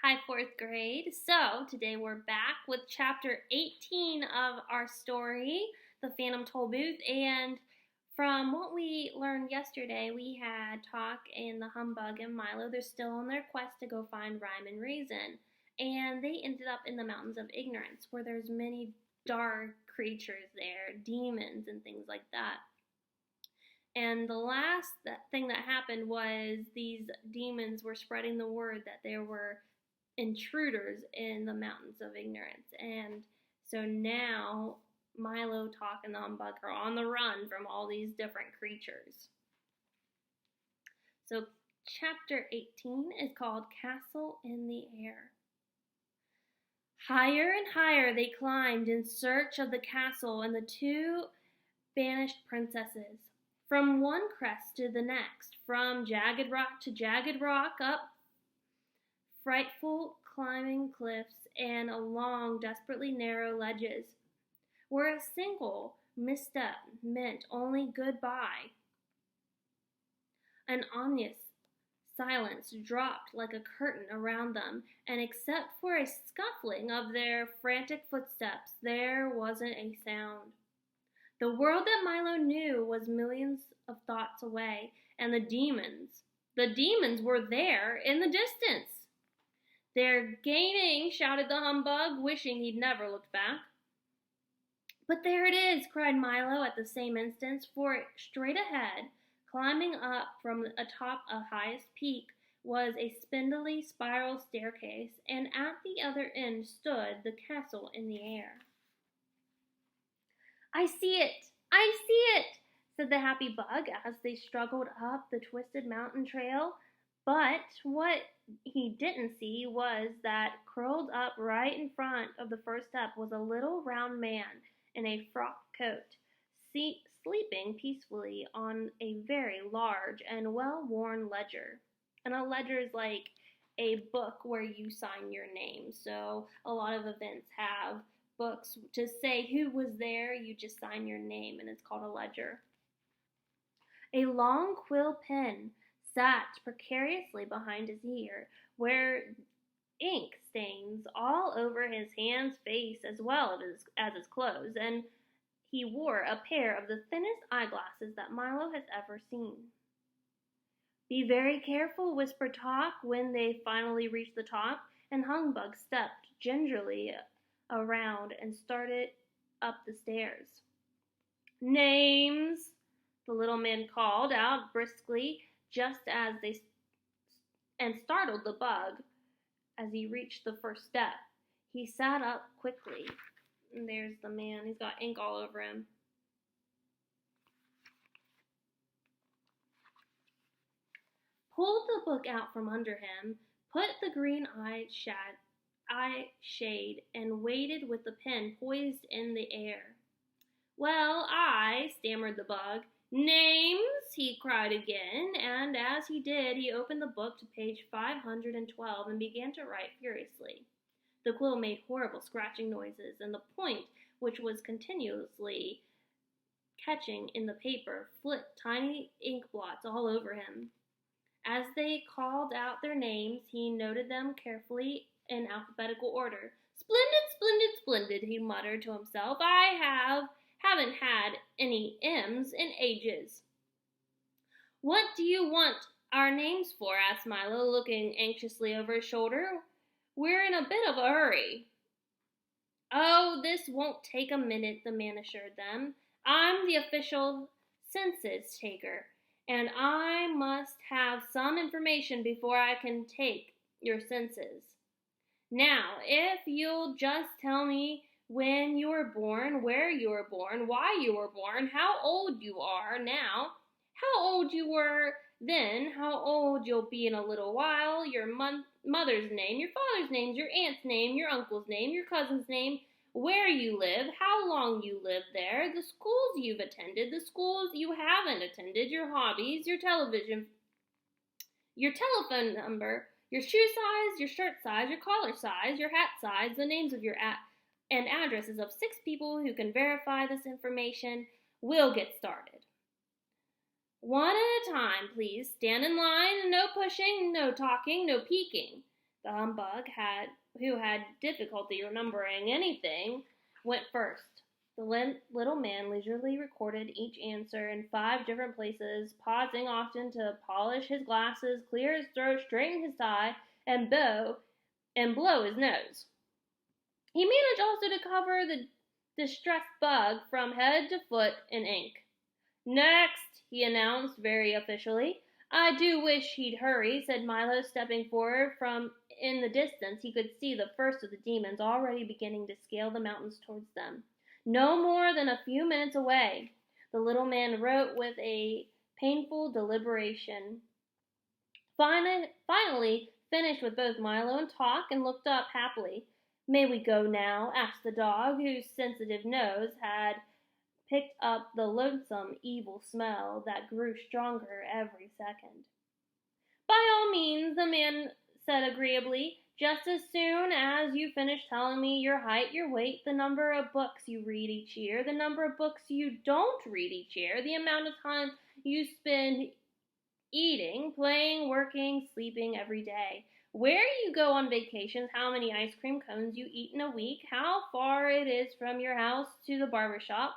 Hi, fourth grade. So, today we're back with chapter 18 of our story, The Phantom Tollbooth. And from what we learned yesterday, we had Talk and the Humbug and Milo. They're still on their quest to go find Rhyme and Reason. And they ended up in the Mountains of Ignorance, where there's many dark creatures there, demons and things like that. And the last thing that happened was these demons were spreading the word that there were intruders in the Mountains of Ignorance. And so now Milo, Talk, and the Humbug are on the run from all these different creatures. So chapter 18 is called Castle in the Air. Higher and higher they climbed in search of the castle and the two banished princesses. From one crest to the next, from jagged rock to jagged rock, up frightful climbing cliffs and along desperately narrow ledges, where a single misstep meant only goodbye. An ominous silence dropped like a curtain around them, and except for a scuffling of their frantic footsteps, there wasn't a sound. The world that Milo knew was millions of thoughts away, and the demons were there in the distance. "They're gaining," shouted the Humbug, wishing he'd never looked back. "But there it is," cried Milo at the same instant, for straight ahead, climbing up from atop a highest peak, was a spindly spiral staircase, and at the other end stood the castle in the air. "I see it! I see it!" said the happy bug as they struggled up the twisted mountain trail. But what he didn't see was that curled up right in front of the first step was a little round man in a frock coat, sleeping peacefully on a very large and well-worn ledger. And a ledger is like a book where you sign your name. So a lot of events have books to say who was there. You just sign your name, and it's called a ledger. A long quill pen sat precariously behind his ear, where ink stains all over his hands, face, as well as his clothes, and he wore a pair of the thinnest eyeglasses that Milo has ever seen. "Be very careful," whispered Talk when they finally reached the top, and Humbug stepped gingerly around and started up the stairs. "Names," the little man called out briskly, just as they startled the bug as he reached the first step. He sat up quickly. And there's the man. He's got ink all over him. Pulled the book out from under him, put the green eye shade, and waited with the pen poised in the air. "Well, I," stammered the bug. "Names," he cried again, and as he did, he opened the book to page 512 and began to write furiously. The quill made horrible scratching noises, and the point, which was continuously catching in the paper, flicked tiny ink blots all over him. As they called out their names, he noted them carefully in alphabetical order. "Splendid, splendid, splendid," he muttered to himself. "I haven't had any M's in ages." "What do you want our names for?" asked Milo, looking anxiously over his shoulder. "We're in a bit of a hurry." "Oh, this won't take a minute," the man assured them. "I'm the official census taker, and I must have some information before I can take your census. Now, if you'll just tell me when you were born, where you were born, why you were born, how old you are now, how old you were then, how old you'll be in a little while, your mother's name, your father's name, your aunt's name, your uncle's name, your cousin's name, where you live, how long you lived there, the schools you've attended, the schools you haven't attended, your hobbies, your telephone number, your shoe size, your shirt size, your collar size, your hat size, the names of your and addresses of 6 people who can verify this information. We'll get started. One at a time, please. Stand in line, no pushing, no talking, no peeking. The humbug, who had difficulty remembering anything, went first. The little man leisurely recorded each answer in 5 different places, pausing often to polish his glasses, clear his throat, straighten his tie, and blow his nose. He managed also to cover the distressed bug from head to foot in ink. "Next," he announced very officially. "I do wish he'd hurry," said Milo, stepping forward. From in the distance he could see the first of the demons already beginning to scale the mountains towards them. No more than a few minutes away. The little man wrote with a painful deliberation. Finally finished with both Milo and Talk, and looked up happily. "May we go now?" asked the dog, whose sensitive nose had picked up the loathsome evil smell that grew stronger every second. "By all means," the man said agreeably, "just as soon as you finish telling me your height, your weight, the number of books you read each year, the number of books you don't read each year, the amount of time you spend eating, playing, working, sleeping every day, where you go on vacations, how many ice cream cones you eat in a week, how far it is from your house to the barber shop,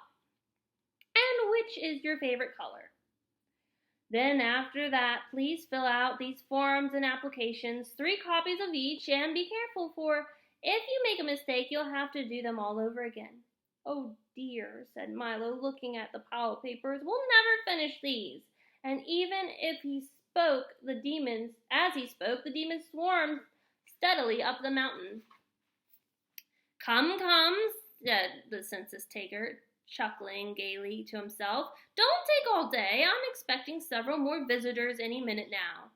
and which is your favorite color. Then after that, please fill out these forms and applications, 3 copies of each, and be careful, for if you make a mistake, you'll have to do them all over again." "Oh dear," said Milo, looking at the pile of papers, "we'll never finish these." And even as he spoke, the demons swarmed steadily up the mountain. "Come, come," said the census taker, chuckling gaily to himself. "Don't take all day. I'm expecting several more visitors any minute now."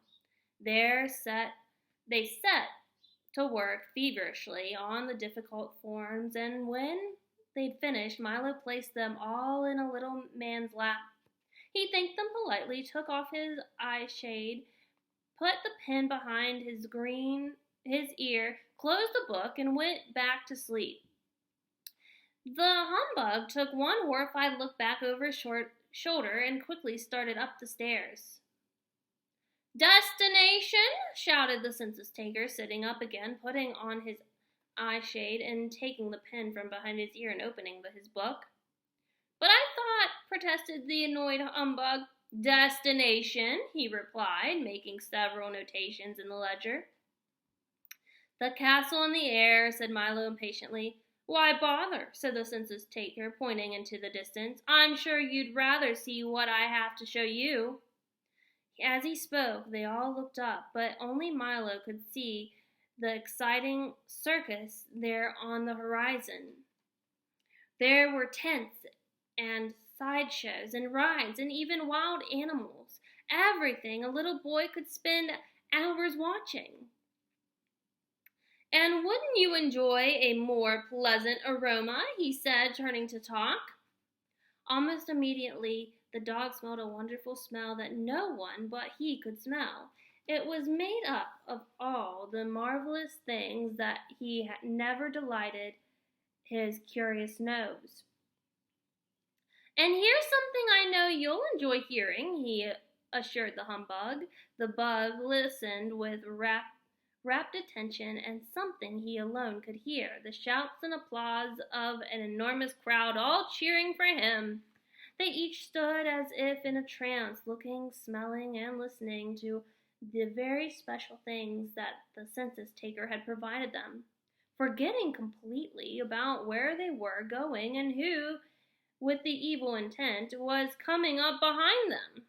They set to work feverishly on the difficult forms, and when they'd finished, Milo placed them all in a little man's lap. He thanked them politely, took off his eye shade, put the pen behind his ear, closed the book, and went back to sleep. The humbug took one horrified look back over his shoulder and quickly started up the stairs. "Destination?" shouted the census taker, sitting up again, putting on his eye shade, and taking the pen from behind his ear and opening his book. "But I thought," protested the annoyed humbug. "Destination," he replied, making several notations in the ledger. "The castle in the air," said Milo impatiently. "Why bother?" said the census taker, pointing into the distance. "I'm sure you'd rather see what I have to show you." As he spoke, they all looked up, but only Milo could see the exciting circus there on the horizon. There were tents and sideshows and rides and even wild animals. Everything a little boy could spend hours watching. "And wouldn't you enjoy a more pleasant aroma?" he said, turning to Talk. Almost immediately, the dog smelled a wonderful smell that no one but he could smell. It was made up of all the marvelous things that he had never delighted his curious nose. "And here's something I know you'll enjoy hearing," he assured the humbug. The bug listened with rapt attention, and something he alone could hear, the shouts and applause of an enormous crowd, all cheering for him. They each stood as if in a trance, looking, smelling, and listening to the very special things that the census taker had provided them, forgetting completely about where they were going and who, with the evil intent, was coming up behind them.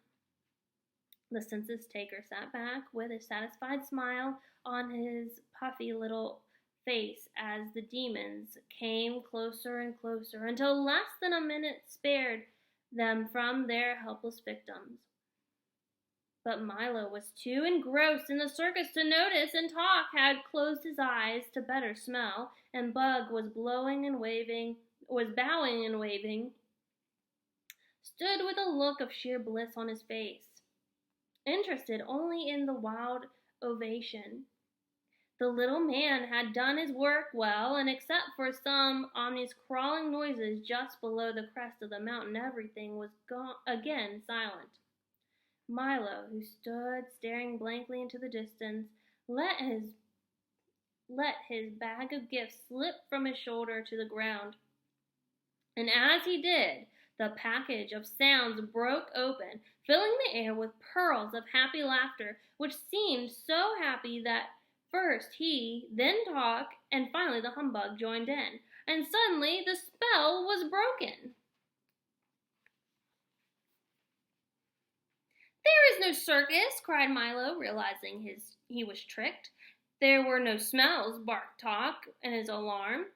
The census taker sat back with a satisfied smile on his puffy little face as the demons came closer and closer, until less than a minute spared them from their helpless victims. But Milo was too engrossed in the circus to notice, and Talk had closed his eyes to better smell, and Bug was bowing and waving, stood with a look of sheer bliss on his face, interested only in the wild ovation. The little man had done his work well, and except for some ominous crawling noises just below the crest of the mountain, everything was again silent. Milo, who stood staring blankly into the distance, let his let his bag of gifts slip from his shoulder to the ground. And as he did, the package of sounds broke open, filling the air with pearls of happy laughter, which seemed so happy that first he, then Talk, and finally the humbug joined in. And suddenly the spell was broken. "There is no circus," cried Milo, realizing he was tricked. "There were no smells," barked Talk in his alarm.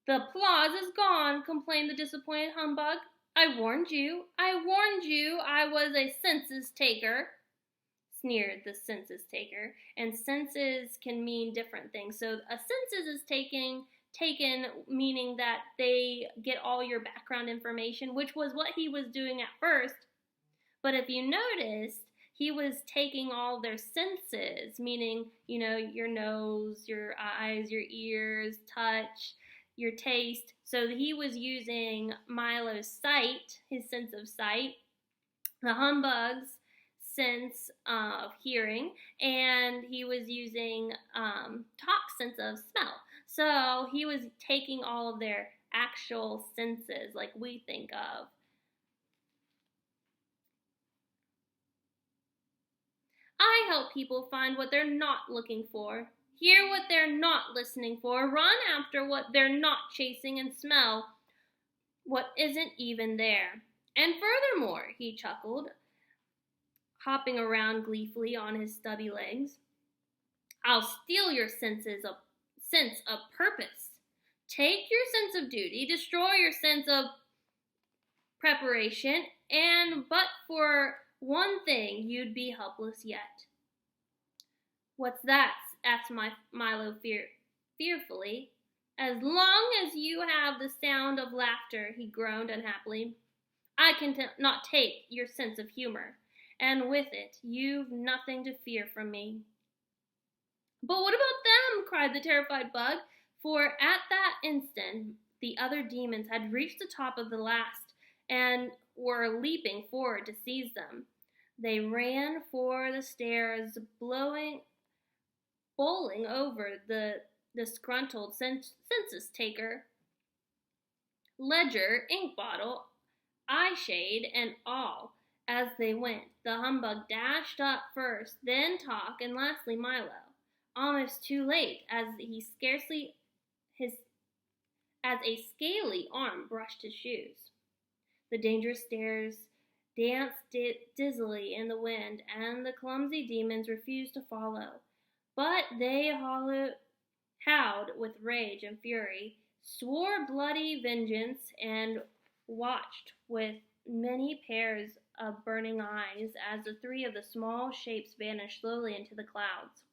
"The applause is gone," complained the disappointed humbug. I warned you I was a census taker," sneered the census taker. And census can mean different things. So a census is taken meaning that they get all your background information, which was what he was doing at first. But if you noticed, he was taking all their senses, meaning, your nose, your eyes, your ears, touch, your taste. So he was using Milo's sight, his sense of sight, the humbug's sense of hearing, and he was using Talk's sense of smell. So he was taking all of their actual senses like we think of. I help people find what they're not looking for, hear what they're not listening for, run after what they're not chasing, and smell what isn't even there. And furthermore, he chuckled, hopping around gleefully on his stubby legs, I'll steal your sense of purpose. Take your sense of duty, destroy your sense of preparation, and but for one thing, you'd be helpless yet. "What's that?" asked Milo fearfully. "As long as you have the sound of laughter," he groaned unhappily, "I can not take your sense of humor, and with it, you've nothing to fear from me." "But what about them?" cried the terrified bug, for at that instant the other demons had reached the top of the last and were leaping forward to seize them. They ran for the stairs, bowling over the disgruntled census taker, ledger, ink bottle, eye shade, and all. As they went, the humbug dashed up first, then Talk, and lastly Milo, almost too late, as a scaly arm brushed his shoes. The dangerous stairs danced dizzily in the wind, and the clumsy demons refused to follow. But they howled with rage and fury, swore bloody vengeance, and watched with many pairs of burning eyes as the three of the small shapes vanished slowly into the clouds.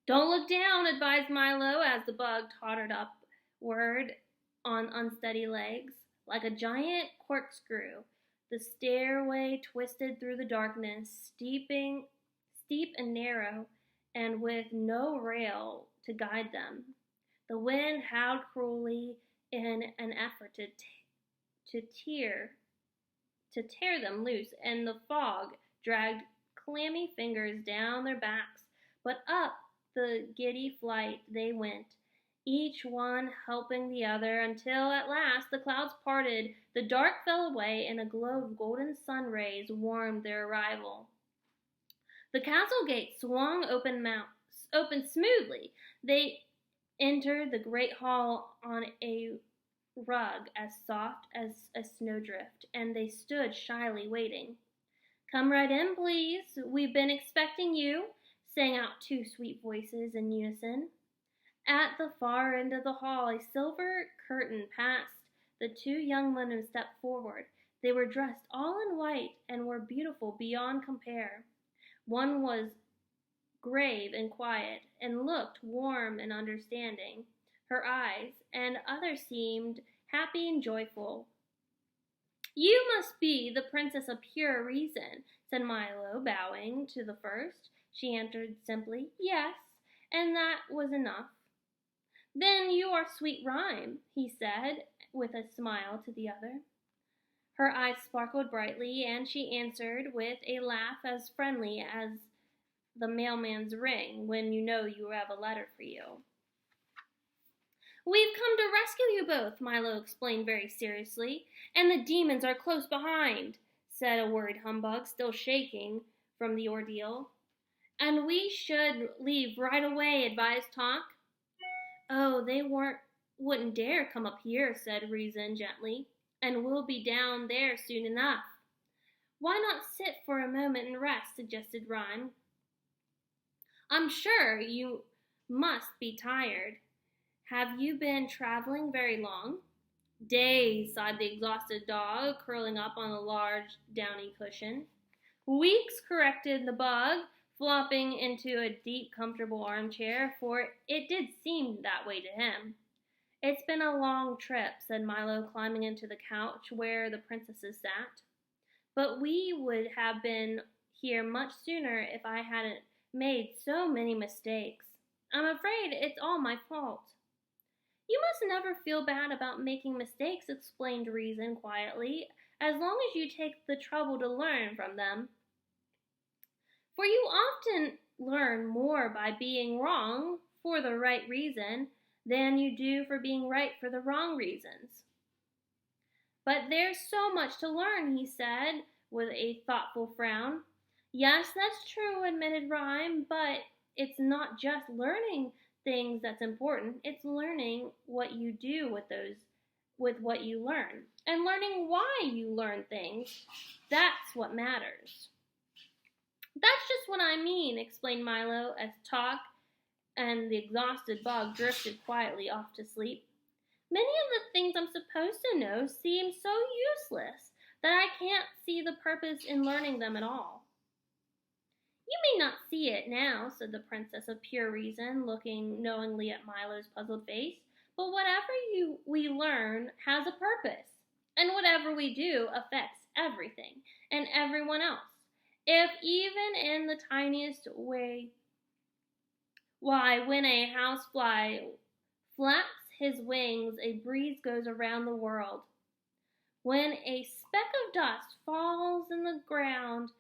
"Don't look down," advised Milo as the bug tottered upward on unsteady legs. Like a giant corkscrew, the stairway twisted through the darkness, steep and narrow, and with no rail to guide them. The wind howled cruelly in an effort to tear them loose, and the fog dragged clammy fingers down their backs. But up the giddy flight they went, each one helping the other, until at last the clouds parted, the dark fell away, and a glow of golden sun rays warmed their arrival. The castle gate swung open smoothly. They entered the great hall on a rug as soft as a snowdrift, and they stood shyly waiting. "Come right in, please. We've been expecting you," sang out two sweet voices in unison. At the far end of the hall, a silver curtain passed. The two young women stepped forward. They were dressed all in white and were beautiful beyond compare. One was grave and quiet, and looked warm and understanding, her eyes, and other seemed happy and joyful. "You must be the Princess of Pure Reason," said Milo, bowing to the first. She answered simply, "Yes," and that was enough. "Then you are Sweet Rhyme," he said, with a smile to the other. Her eyes sparkled brightly, and she answered with a laugh as friendly as the mailman's ring when you know you have a letter for you. We've come to rescue you both, Milo explained very seriously, and the demons are close behind, said a worried humbug, still shaking from the ordeal. And we should leave right away, advised Tonk. Oh, they wouldn't dare come up here, said Reason gently, and we'll be down there soon enough. Why not sit for a moment and rest, suggested Rhyme. I'm sure you must be tired. Have you been traveling very long? Days, sighed the exhausted dog, curling up on a large downy cushion. Weeks, corrected the bug, flopping into a deep, comfortable armchair, for it did seem that way to him. It's been a long trip, said Milo, climbing into the couch where the princesses sat. But we would have been here much sooner if I hadn't made so many mistakes. I'm afraid it's all my fault. You must never feel bad about making mistakes, explained Reason quietly, as long as you take the trouble to learn from them. For you often learn more by being wrong for the right reason than you do for being right for the wrong reasons. But there's so much to learn, he said, with a thoughtful frown. Yes, that's true, admitted Rhyme, but it's not just learning things that's important. It's learning what you do with what you learn, and learning why you learn things. That's what matters. That's just what I mean, explained Milo as Tonk and the exhausted bug drifted quietly off to sleep. Many of the things I'm supposed to know seem so useless that I can't see the purpose in learning them at all. You may not see it now, said the Princess of Pure Reason, looking knowingly at Milo's puzzled face, but whatever we learn has a purpose, and whatever we do affects everything and everyone else, if even in the tiniest way. Why, when a housefly flaps his wings, a breeze goes around the world. When a speck of dust falls in the ground,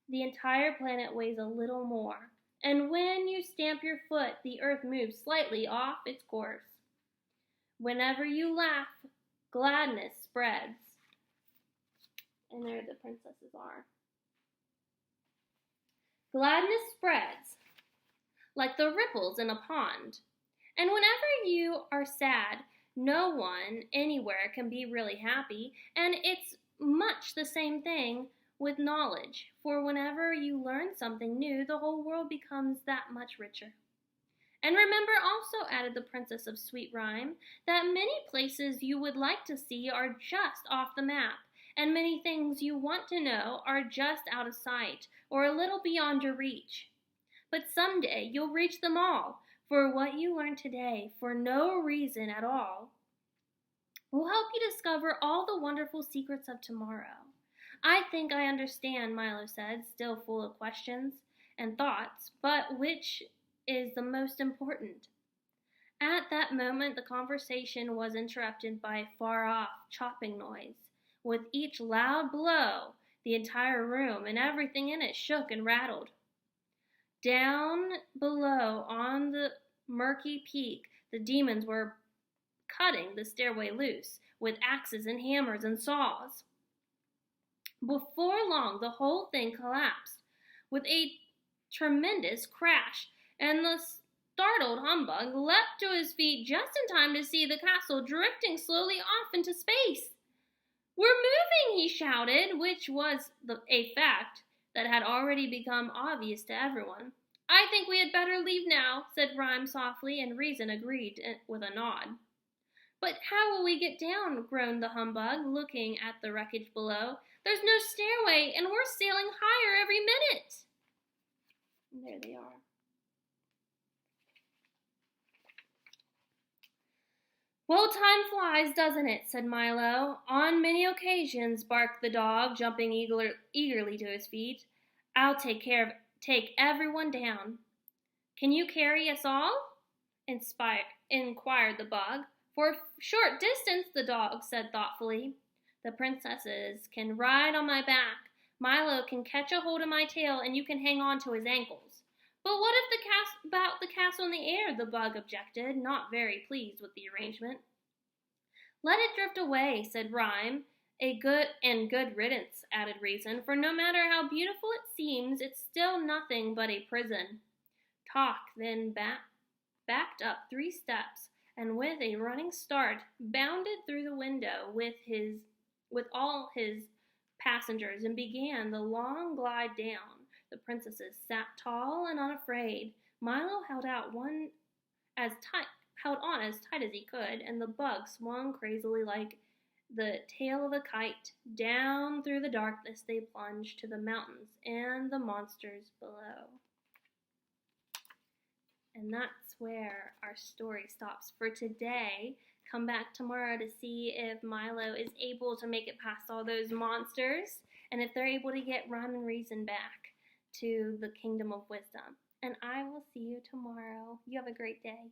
the entire planet weighs a little more. And when you stamp your foot, the earth moves slightly off its course. Whenever you laugh, gladness spreads. And there the princesses are. Gladness spreads like the ripples in a pond. And whenever you are sad, no one anywhere can be really happy, and it's much the same thing with knowledge, for whenever you learn something new, the whole world becomes that much richer. And remember also, added the Princess of Sweet Rhyme, that many places you would like to see are just off the map, and many things you want to know are just out of sight, or a little beyond your reach. But someday you'll reach them all, for what you learn today, for no reason at all, will help you discover all the wonderful secrets of tomorrow. I think I understand, Milo said, still full of questions and thoughts, but which is the most important? At that moment, the conversation was interrupted by a far-off chopping noise. With each loud blow, the entire room and everything in it shook and rattled. Down below on the murky peak, the demons were cutting the stairway loose with axes and hammers and saws. Before long, the whole thing collapsed with a tremendous crash, and the startled humbug leapt to his feet just in time to see the castle drifting slowly off into space. We're moving, he shouted, which was a fact that had already become obvious to everyone. I think we had better leave now, said Rhyme softly, and Reason agreed with a nod. But how will we get down? Groaned the humbug, looking at the wreckage below. There's no stairway, and we're sailing higher every minute. And there they are. Well, time flies, doesn't it? Said Milo. On many occasions, barked the dog, jumping eagerly to his feet. I'll take everyone down. Can you carry us all? Inquired the bug. For a short distance, the dog said thoughtfully. The princesses can ride on my back. Milo can catch a hold of my tail, and you can hang on to his ankles. But what if about the castle in the air? The bug objected, not very pleased with the arrangement. Let it drift away, said Rhyme. Good riddance, added Reason, for no matter how beautiful it seems, it's still nothing but a prison. Talk then backed up 3 steps, and with a running start, bounded through the window with all his passengers, and began the long glide down. The princesses sat tall and unafraid. Milo held on as tight as he could, and the bug swung crazily like the tail of a kite. Down through the darkness they plunged to the mountains and the monsters below. And that's where our story stops for today. Come back tomorrow to see if Milo is able to make it past all those monsters and if they're able to get Rhyme and Reason back to the Kingdom of Wisdom. And I will see you tomorrow. You have a great day.